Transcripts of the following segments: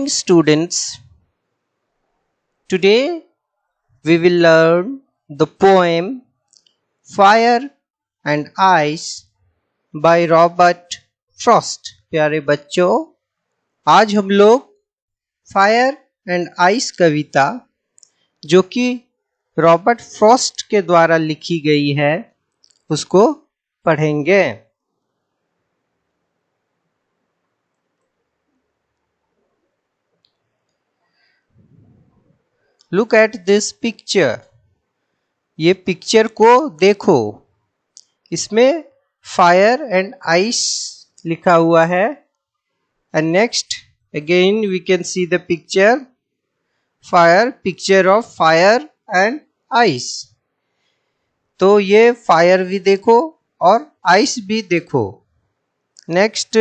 Students, today we will learn the poem Fire and Ice by Robert Frost. प्यारे बच्चों, आज हम लोग फायर एंड आइस कविता जो कि रॉबर्ट फ्रॉस्ट के द्वारा लिखी गई है उसको पढ़ेंगे। Look at this picture. ये पिक्चर को देखो, इसमें फायर एंड आइस लिखा हुआ है। And next again we can see the picture fire, picture of fire and ice. तो ये फायर भी देखो और आइस भी देखो। Next,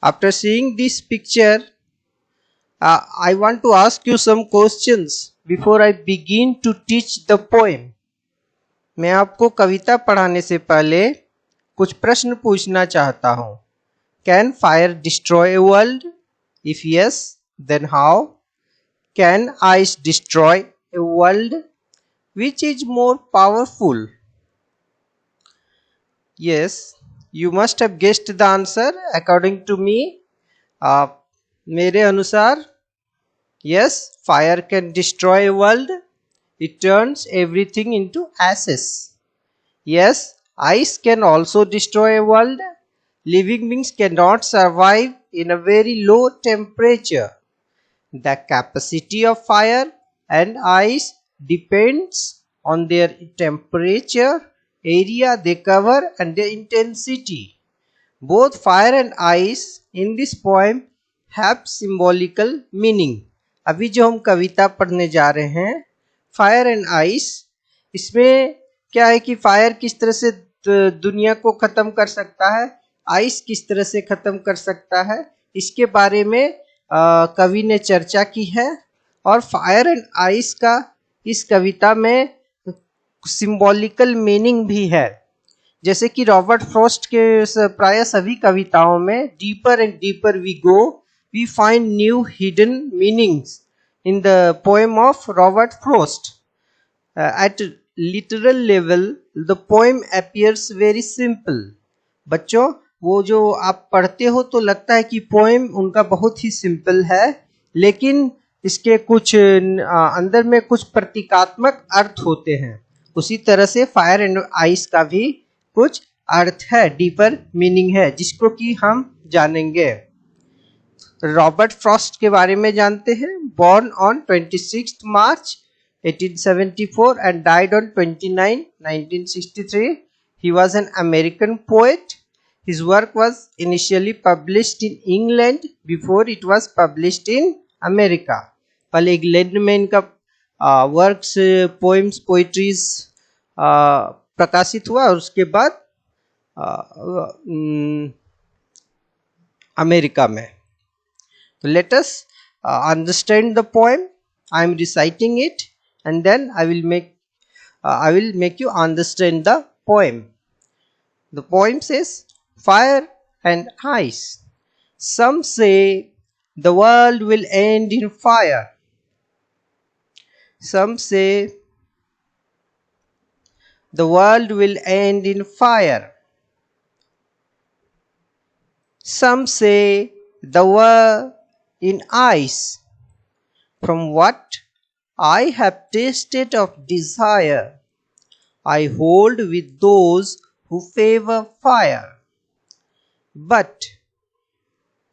after seeing this picture I want to ask you some questions before I begin to teach the poem. मैं आपको कविता पढ़ाने से पहले कुछ प्रश्न पूछना चाहता हूँ। Can fire destroy a world? If yes, then how? Can ice destroy a world? Which is more powerful? Yes, you must have guessed the answer according to me. मेरे अनुसार yes, fire can destroy a world. It turns everything into ashes. Yes, ice can also destroy a world. Living beings cannot survive in a very low temperature. The capacity of fire and ice depends on their temperature, area they cover, and their intensity. Both fire and ice in this poem have symbolical meaning. अभी जो हम कविता पढ़ने जा रहे हैं fire and ice, इसमें क्या है कि फायर किस तरह से दुनिया को खत्म कर सकता है, आइस किस तरह से खत्म कर सकता है, इसके बारे में कवि ने चर्चा की है। और फायर एंड आइस का इस कविता में सिंबॉलिकल मीनिंग भी है। जैसे कि रॉबर्ट फ्रॉस्ट के प्राय सभी कविताओं में deeper and deeper we go, we find new hidden meanings in the poem of Robert Frost. At literal level, the poem appears very simple. बच्चों, वो जो आप पढ़ते हो तो लगता है कि पोएम उनका बहुत ही सिंपल है, लेकिन इसके कुछ अंदर में कुछ प्रतीकात्मक अर्थ होते हैं। उसी तरह से फायर एंड आइस का भी कुछ अर्थ है, डीपर मीनिंग है, जिसको कि हम जानेंगे। रॉबर्ट फ्रॉस्ट के बारे में जानते हैं। Born on 26 March 1874 and died on 29 1963. He was an American poet. His work was initially published in England before it was published in America. पहले इंग्लैंड में इनका वर्क्स, पोएम्स, पोइट्रीज प्रकाशित हुआ और उसके बाद अमेरिका में। Let us understand the poem. I am reciting it and then I will make you understand the poem. The poem says, fire and ice. Some say the world will end in fire. Some say the world will end in fire. Some say the world in ice. From what I have tasted of desire, I hold with those who favor fire. But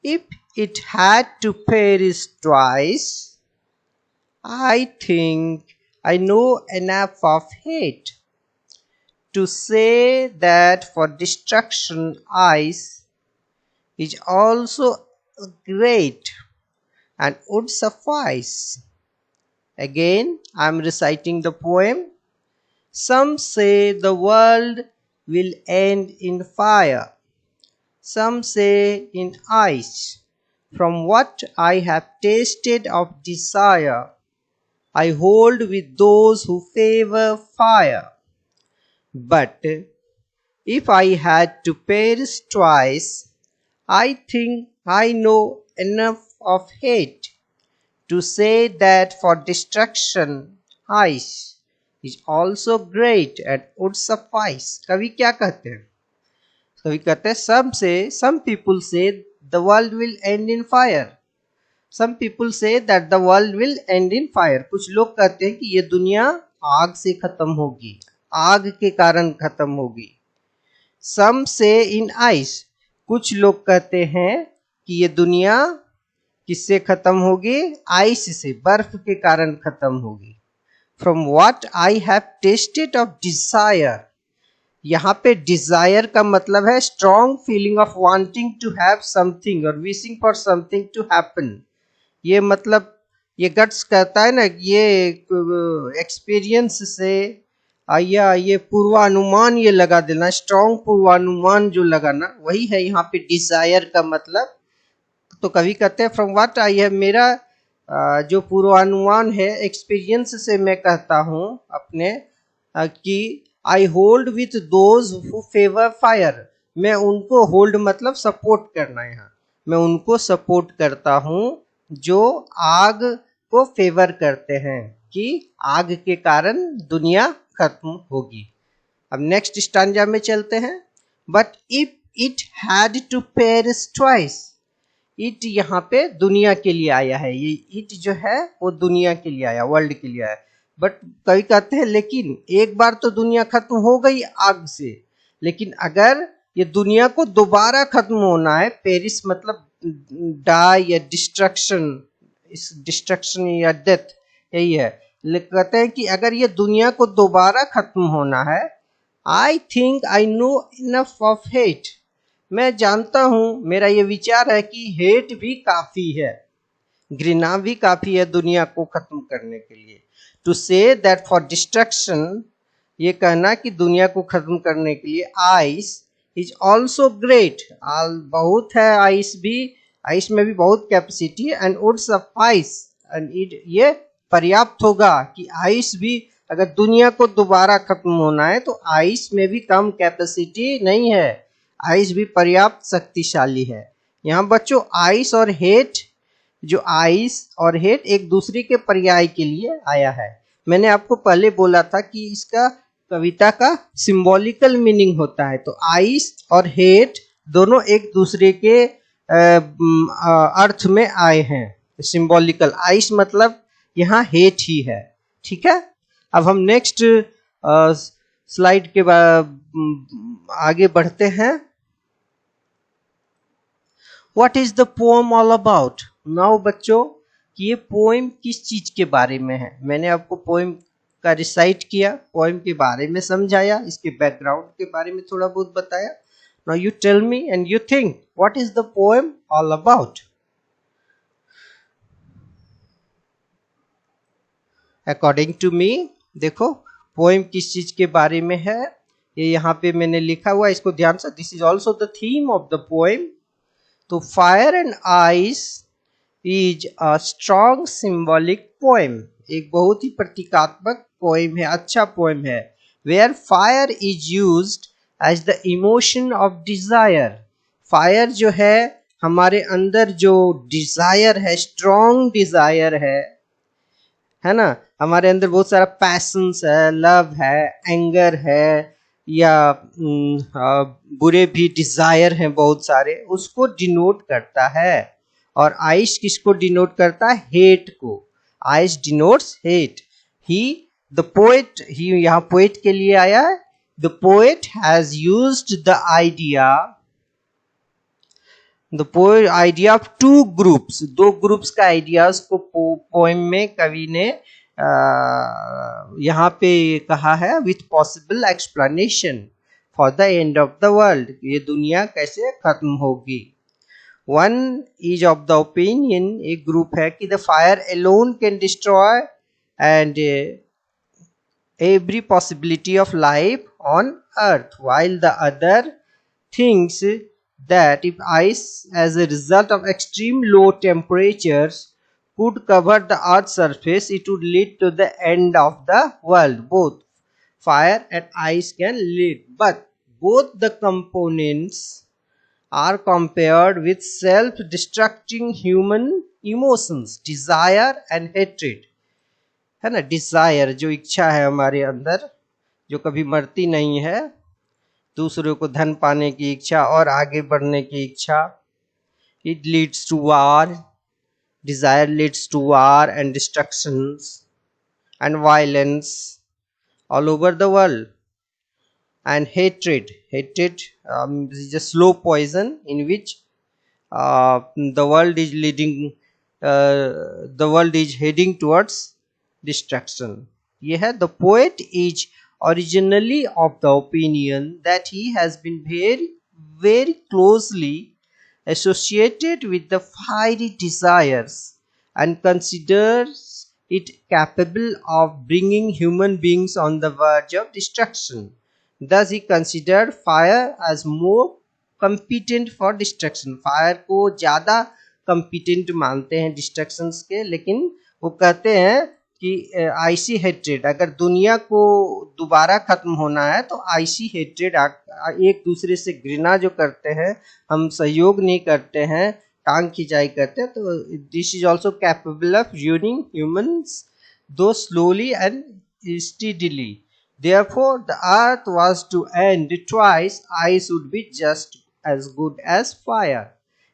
if it had to perish twice, I think I know enough of hate to say that for destruction ice is also great and would suffice. Again, I am reciting the poem. Some say the world will end in fire. Some say in ice. From what I have tasted of desire, I hold with those who favor fire. But if I had to perish twice, I think I know enough of hate to say that for destruction ice is also great and would suffice. कवि क्या कहते हैं? कवि कहते हैं some people say the world will end in fire. Some people say that the world will end in fire. कुछ लोग कहते हैं कि ये दुनिया आग से खत्म होगी, आग के कारण खत्म होगी. Some say in ice. कुछ लोग कहते हैं कि ये दुनिया किससे खत्म होगी? आइस से, बर्फ के कारण खत्म होगी. From what I have tasted of desire. यहाँ पे desire का मतलब है strong feeling of wanting to have something or wishing for something to happen. ये मतलब ये गट्स कहता है ना, ये एक्सपीरियंस से या ये पूर्वानुमान ये लगा देना, स्ट्रॉन्ग पूर्वानुमान जो लगाना, वही है यहाँ पे डिजायर का मतलब. तो कवि कहते हैं फ्रॉम व्हाट आई हैव, मेरा जो पूर्वानुमान है, एक्सपीरियंस से मैं कहता हूँ अपने कि I hold with those who favour fire. मैं उनको होल्ड मतलब सपोर्ट करना, यहाँ मैं उनको सपोर्ट करता हूँ जो आग को फेवर करते हैं कि आग के कारण दुनिया खत्म होगी. अब नेक्स्ट स्टांजा में चलते हैं. But if it had to perish twice. It यहाँ पे दुनिया के लिए आया है, ये इट जो है वो दुनिया के लिए आया, वर्ल्ड के लिए आया. बट कवि कहते हैं लेकिन एक बार तो दुनिया खत्म हो गई आग से, लेकिन अगर ये दुनिया को दोबारा खत्म होना है, पेरिस मतलब डाई या डिस्ट्रक्शन, इस डिस्ट्रक्शन या डेथ यही है. कहते हैं कि अगर ये दुनिया को दोबारा खत्म होना है, I think I know enough of hate. मैं जानता हूं, मेरा ये विचार है कि हेट भी काफी है, घृणा भी काफी है दुनिया को खत्म करने के लिए. To say that for destruction, ये कहना कि दुनिया को खत्म करने के लिए आइस इज ऑल्सो ग्रेट, बहुत है आइस भी, आइस में भी बहुत कैपेसिटी है. And would suffice, and it, ये पर्याप्त होगा कि आइस भी, अगर दुनिया को दोबारा खत्म होना है तो आइस में भी कम कैपेसिटी नहीं है, आइस भी पर्याप्त शक्तिशाली है. यहाँ बच्चों आइस और हेट, जो आइस और हेट एक दूसरे के पर्याय के लिए आया है. मैंने आपको पहले बोला था कि इसका कविता का सिंबॉलिकल मीनिंग होता है. तो आइस और हेट दोनों एक दूसरे के अर्थ में आए हैं, सिंबॉलिकल. आइस मतलब यहाँ हेट ही है. ठीक है, अब हम नेक्स्ट स्लाइड के आगे बढ़ते हैं. What is the poem all about? Now बच्चों कि ये पोएम किस चीज के बारे में है. मैंने आपको पोएम का रिसाइट किया, पोएम के बारे में समझाया, इसके बैकग्राउंड के बारे में थोड़ा बहुत बताया. Now you tell me and you think, what is the poem all about? According to me, देखो पोएम किस चीज के बारे में है, ये यहाँ पे मैंने लिखा हुआ, इसको ध्यान से. This is also the theme of the poem. तो fire and ice is a strong symbolic poem. एक बहुत ही प्रतीकात्मक पोएम है, अच्छा पोएम है. Where fire is used as the emotion of desire. Fire जो है हमारे अंदर जो डिजायर है, स्ट्रॉन्ग डिजायर है ना, हमारे अंदर बहुत सारा पैशंस है, लव है, एंगर है, या बुरे भी डिजायर हैं बहुत सारे, उसको डिनोट करता है. और आइस किसको डिनोट करता है? हेट को. Ice denotes hate. He the poet, he यहाँ पोएट के लिए आया है. The poet has used the idea of two groups. दो ग्रुप्स का आइडियाज को पोएम में कवि ने यहाँ पे कहा है, with possible explanation for the end of the world. ये दुनिया कैसे खत्म होगी. One is of the opinion, एक ग्रुप है कि the fire alone can destroy and every possibility of life on earth, while the other thinks that if ice as a result of extreme low temperatures could cover the earth's surface, it would lead to the end of the world. Both fire and ice can lead, but both the components are compared with self-destructing human emotions, desire and hatred, है ना। Dzire जो इच्छा है हमारे अंदर, जो कभी मरती नहीं है, दूसरों को धन पाने की इच्छा और आगे बढ़ने की इच्छा। It leads to war, desire leads to war and destructions and violence all over the world. And hatred is a slow poison in which the world is leading, the world is heading towards destruction. ये है, the poet is originally of the opinion that he has been very closely associated with the fiery desires and considers it capable of bringing human beings on the verge of destruction. Thus he considered fire as more competent for destruction. Fire को ज्यादा competent मानते हैं destructions के, लेकिन वो कहते हैं कि आईसी हेट्रेड, अगर दुनिया को दोबारा खत्म होना है तो आईसी हेट्रेड, एक दूसरे से घृणा जो करते हैं, हम सहयोग नहीं करते हैं, टांग खिंचाई करते हैं, तो this is also capable of ruining humans though slowly and steadily. Therefore the earth was to end twice, ice would be just as good as fire.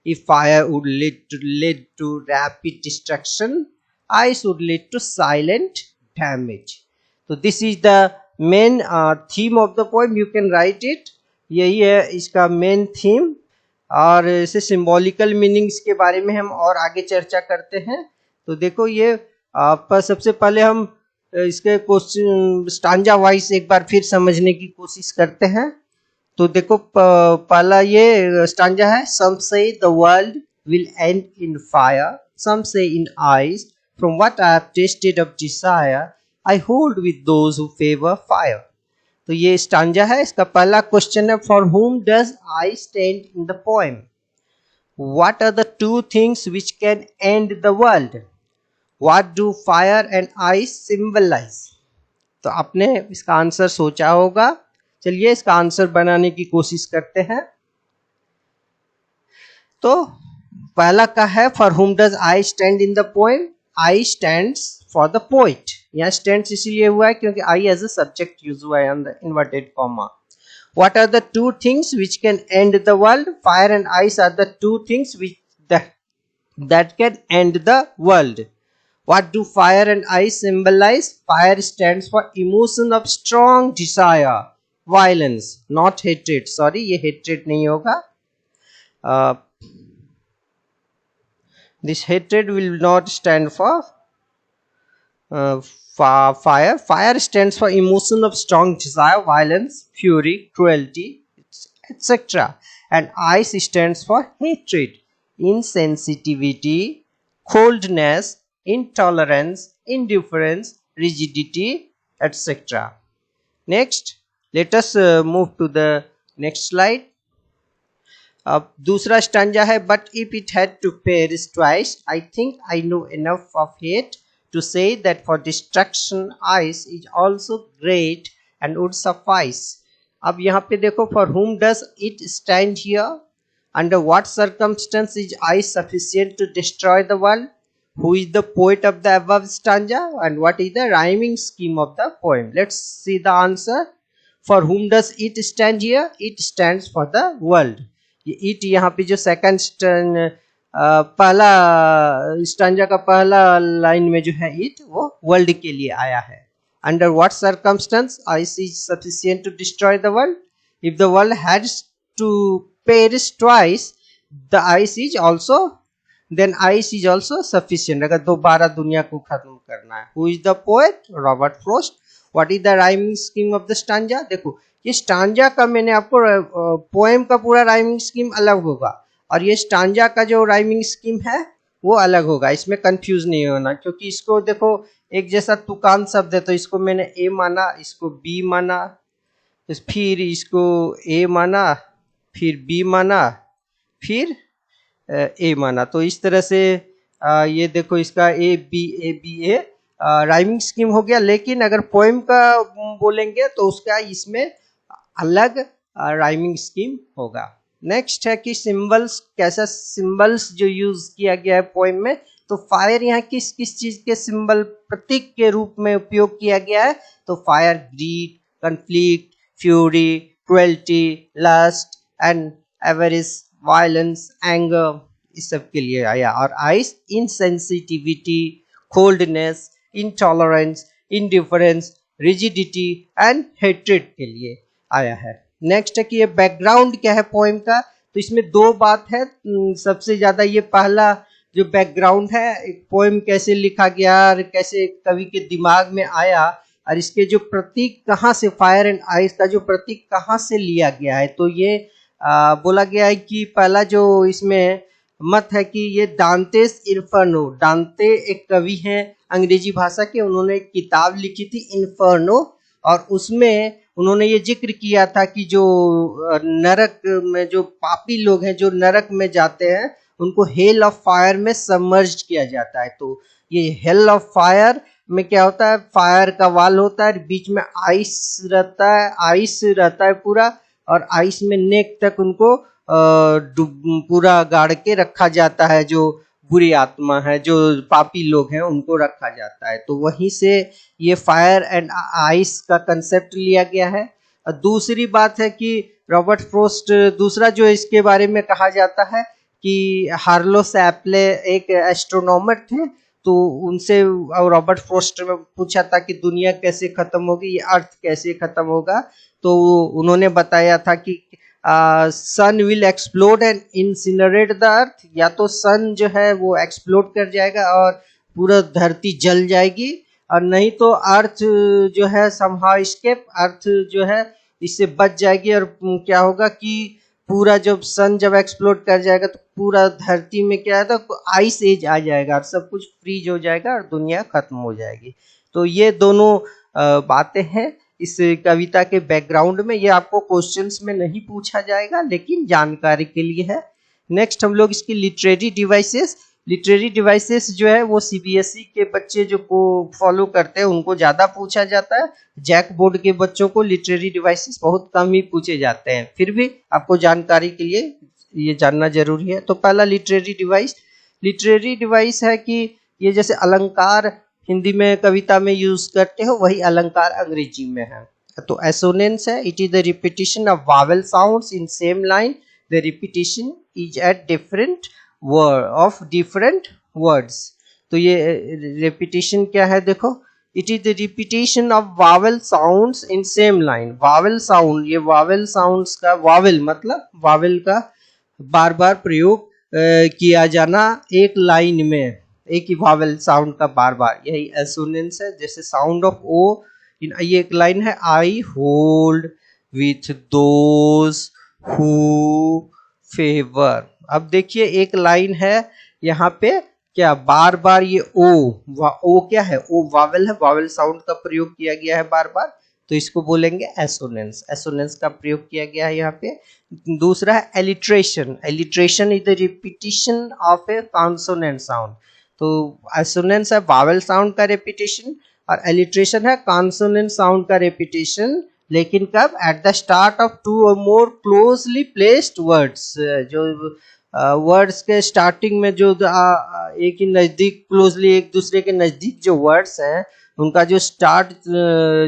If fire would lead to rapid destruction, ice would lead to silent damage. So this is the main theme of the poem. You can write it. यही है इसका main theme, और इसे symbolical meanings के बारे में हम और आगे चर्चा करते हैं। तो देखो ये सबसे पहले हम इसके क्वेश्चन स्टांजा वाइज एक बार फिर समझने की कोशिश करते हैं। तो देखो पहला ये स्टांजा है, some say the world will end in fire, some say in ice, from what I have tasted of desire I hold with those who favour fire. तो ये स्टांजा है, इसका पहला क्वेश्चन है, for whom does I stand in the poem? What are the two things which can end the world? What do fire and ice symbolize? तो आपने इसका answer सोचा होगा। चलिए इसका आंसर बनाने की कोशिश करते हैं। तो पहला का है, for whom does I stand in the poem? I stands for the poet. यहाँ stands इसलिए हुआ है क्योंकि I as a subject use हुआ है on the inverted comma. What are the two things which can end the world? Fire and ice are the two things which that can end the world. What do fire and ice symbolize? Fire stands for emotion of strong desire, violence, not hatred. Sorry, ये hatred नहीं होगा. This hatred will not stand for fire. Fire stands for emotion of strong desire, violence, fury, cruelty, etc. And ice stands for hatred, insensitivity, coldness, intolerance, indifference, rigidity, etc. Next, let us move to the next slide. अब दूसरा stanza है, but if it had to perish twice, I think I know enough of it to say that for destruction ice is also great and would suffice. अब यहाँ पे देखो, for whom does it stand here? Under what circumstance is ice sufficient to destroy the world? Who is the poet of the above stanza and what is the rhyming scheme of the poem? Let's see the answer. For whom does it stand here? It stands for the world. It यहाँ पे जो second पहला stanza का पहला line में जो है it, वो वर्ल्ड के लिए आया है। Under what circumstances ice is sufficient to destroy the world? If the world has to perish twice, the ice is also, then ice is also sufficient, अगर दोबारा दुनिया को खत्म करना है। Who is the poet? Robert Frost. What is the rhyming scheme of the stanza? देखो ये stanza का मैंने आपको पोएम का पूरा राइमिंग स्कीम अलग होगा और ये स्टांजा का जो राइमिंग स्कीम है वो अलग होगा, इसमें कंफ्यूज नहीं होना, क्योंकि इसको देखो एक जैसा तुकान शब्द है, तो इसको मैंने ए माना, इसको बी माना, फिर इसको ए माना, फिर बी माना, फिर ए माना। तो इस तरह से ये देखो इसका A B A rhyming scheme हो गया। लेकिन अगर पोएम का बोलेंगे तो उसका इसमें अलग राइमिंग स्कीम होगा। नेक्स्ट है कि सिंबल्स, कैसा सिंबल्स जो यूज किया गया है पोएम में, तो फायर यहाँ किस किस चीज के सिंबल प्रतीक के रूप में उपयोग किया गया है? तो fire greed, conflict, fury, cruelty, lust and avarice, violence, anger, इस सब के लिए आया। और ice insensitivity, coldness, intolerance, indifference, rigidity and hatred के लिए आया है। नेक्स्ट है कि ये बैकग्राउंड क्या है पोएम का, तो इसमें दो बात है। सबसे ज्यादा ये पहला जो बैकग्राउंड है, एक पोएम कैसे लिखा गया और कैसे कवि के दिमाग में आया, और इसके जो प्रतीक कहाँ से, फायर एंड आइस का जो प्रतीक कहाँ से लिया गया है, तो ये बोला गया है कि पहला जो इसमें मत है कि ये दांतेस इन्फर्नो, दांते एक कवि हैं अंग्रेजी भाषा के, उन्होंने एक किताब लिखी थी इन्फर्नो, और उसमें उन्होंने ये जिक्र किया था कि जो नरक में जो पापी लोग हैं जो नरक में जाते हैं उनको हेल ऑफ फायर में सबमर्ज किया जाता है। तो ये हेल ऑफ फायर में क्या होता है, फायर का वाल होता है, बीच में आइस रहता है, आइस रहता है पूरा, और आइस में नेक तक उनको पूरा गाड़ के रखा जाता है, जो बुरी आत्मा है, जो पापी लोग हैं उनको रखा जाता है। तो वहीं से ये फायर एंड आइस का कंसेप्ट लिया गया है। और दूसरी बात है कि रॉबर्ट फ्रॉस्ट, दूसरा जो इसके बारे में कहा जाता है कि हार्लो सैपले एक एस्ट्रोनॉमर थे, तो उनसे रॉबर्ट फ्रॉस्ट ने पूछा था कि दुनिया कैसे खत्म होगी, ये अर्थ कैसे खत्म होगा, तो उन्होंने बताया था कि sun will explode and incinerate the earth, या तो सन जो है वो एक्सप्लोड कर जाएगा और पूरा धरती जल जाएगी, और नहीं तो अर्थ जो है समहाउ एस्केप, अर्थ जो है इससे बच जाएगी। और क्या होगा कि पूरा जब सन जब एक्सप्लोड कर जाएगा तो पूरा धरती में क्या है, तो आइस एज आ जाएगा और सब कुछ फ्रीज हो जाएगा और दुनिया खत्म हो जाएगी। तो ये दोनों बातें हैं इस कविता के बैकग्राउंड में। ये आपको क्वेश्चंस में नहीं पूछा जाएगा लेकिन जानकारी के लिए है। नेक्स्ट हम लोग इसकी लिटरेरी डिवाइसेस, लिटरेरी डिवाइसेस जो है वो सीबीएसई के बच्चे जो को फॉलो करते हैं उनको ज़्यादा पूछा जाता है, जैक बोर्ड के बच्चों को लिटरेरी डिवाइसेस बहुत कम ही पूछे जाते हैं। फिर भी आपको जानकारी के लिए ये जानना जरूरी है। तो पहला लिटरेरी डिवाइस है कि ये जैसे अलंकार हिंदी में कविता में यूज करते हो वही अलंकार अंग्रेजी में है। तो एसोनेंस है, it is the repetition of Wavell sounds in same line, the repetition is at different word of different words. तो ये रिपीटिशन क्या है, देखो, it is the repetition of Wavell sounds in same line. Wavell sound, ये Wavell sounds का, Wavell मतलब Wavell का बार बार प्रयोग किया जाना एक लाइन में, एक ही वावेल साउंड का बार बार, यही एसोनेंस है। जैसे साउंड ऑफ ओ, ये एक लाइन है, I hold with those who favour. अब देखिए एक लाइन है यहाँ पे, क्या बार बार ये ओ क्या है, ओ वावेल है, वावेल साउंड का प्रयोग किया गया है बार बार, तो इसको बोलेंगे एसोनेंस, एसोनेंस का प्रयोग किया गया है यहाँ पे। दूसरा है alliteration, alliteration is the repetition of a consonant sound. तो एसोनेंस है वावेल साउंड का रेपिटेशन और एलिट्रेशन है कॉन्सोनेंट साउंड का रेपिटेशन, लेकिन कब, at the start of two और मोर क्लोजली प्लेस्ड वर्ड्स, जो वर्ड्स के स्टार्टिंग में जो एक ही नजदीक, क्लोजली एक दूसरे के नजदीक जो वर्ड्स हैं उनका जो स्टार्ट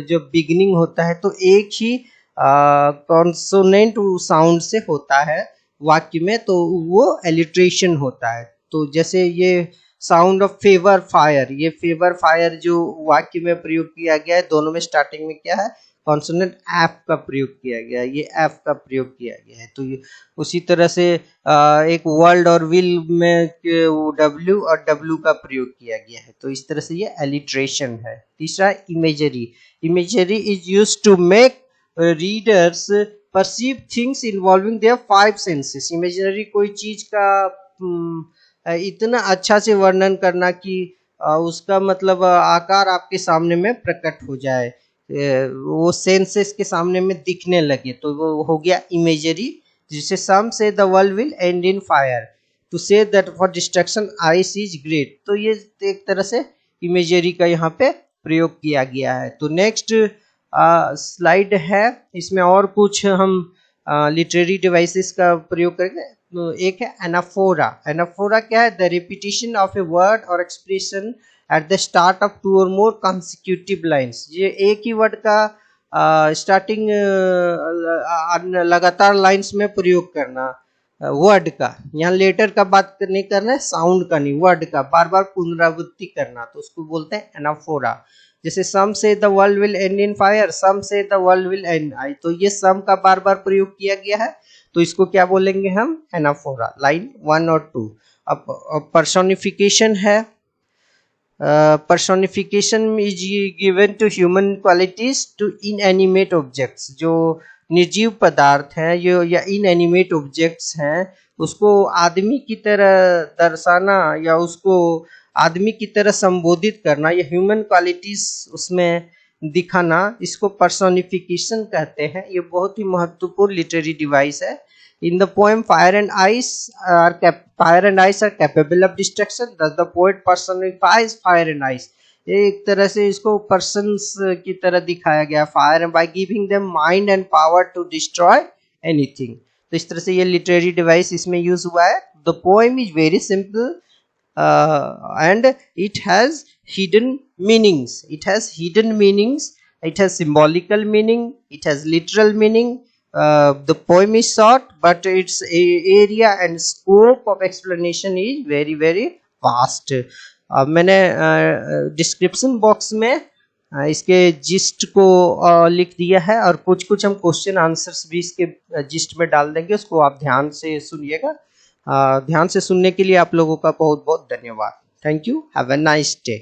जो बिगिनिंग होता है तो एक ही कॉन्सोनेंट साउंड से होता है वाक्य में, तो वो एलिट्रेशन होता है। तो जैसे ये साउंड ऑफ फेवर फायर, ये फेवर फायर जो वाक्य में प्रयोग किया गया है, दोनों में स्टार्टिंग में क्या है, कॉन्सोनेंट एफ का प्रयोग किया गया है, ये एफ का प्रयोग किया गया है। तो ये उसी तरह से एक वर्ल्ड और विल में डब्ल्यू और डब्ल्यू का प्रयोग किया गया है। तो इस तरह से ये एलिट्रेशन है। तीसरा imagery, imagery is used to make readers perceive things involving their 5 senses. Imagery कोई चीज का इतना अच्छा से वर्णन करना कि उसका मतलब आकार आपके सामने में प्रकट हो जाए, वो सेंसेस के सामने में दिखने लगे, तो वो हो गया इमेजरी। जिसे some say the world will end in fire, to say that for destruction ice is great. तो ये एक तरह से इमेजरी का यहाँ पे प्रयोग किया गया है। तो नेक्स्ट स्लाइड है, इसमें और कुछ हम लिटरेरी डिवाइसेस का प्रयोग करेंगे। एक है एनाफोरा। एनाफोरा क्या है? The repetition of a word or expression at the start of two और मोर कंसेक्यूटिव लाइंस। ये एक ही वर्ड का स्टार्टिंग लगातार लाइंस में प्रयोग करना वर्ड का। यहाँ लेटर का बात नहीं करना है, साउंड का नहीं, वर्ड का बार बार पुनरावृत्ति करना, तो उसको बोलते हैं एनाफोरा। जैसे some say the world will end in fire, some say the world will end, I तो ये सम का बार बार प्रयोग किया गया है, तो इसको क्या बोलेंगे हम? एनाफोरा। लाइन 1 और 2। अब पर्सोनिफिकेशन है। personification is given to human qualities to inanimate objects। जो निर्जीव पदार्थ हैं यो या इनएनिमेट ऑब्जेक्ट्स हैं, उसको आदमी की तरह दर्शाना या उसको आदमी की तरह संबोधित करना या ह्यूमन क्वालिटीज उसमें दिखाना, इसको पर्सोनिफिकेशन कहते हैं। ये बहुत ही महत्वपूर्ण लिटरेरी डिवाइस है। In the poem, fire and ice are capable of destruction. Thus, the poet personifies fire and ice. ये एक तरह से इसको persons की तरह दिखाया गया, fire by giving them mind and power to destroy anything। तो इस तरह से ये literary device इसमें use हुआ है। The poem is very simple and it has hidden meanings. It has hidden meanings. It has symbolical meaning. It has literal meaning. The poem is short, but its area and scope of explanation is very very vast। मैंने description box में इसके gist को लिख दिया है, और कुछ कुछ हम क्वेश्चन आंसर्स भी इसके जिस्ट में डाल देंगे, उसको आप ध्यान से सुनिएगा। ध्यान से सुनने के लिए आप लोगों का बहुत बहुत धन्यवाद। Thank you. Have a nice day.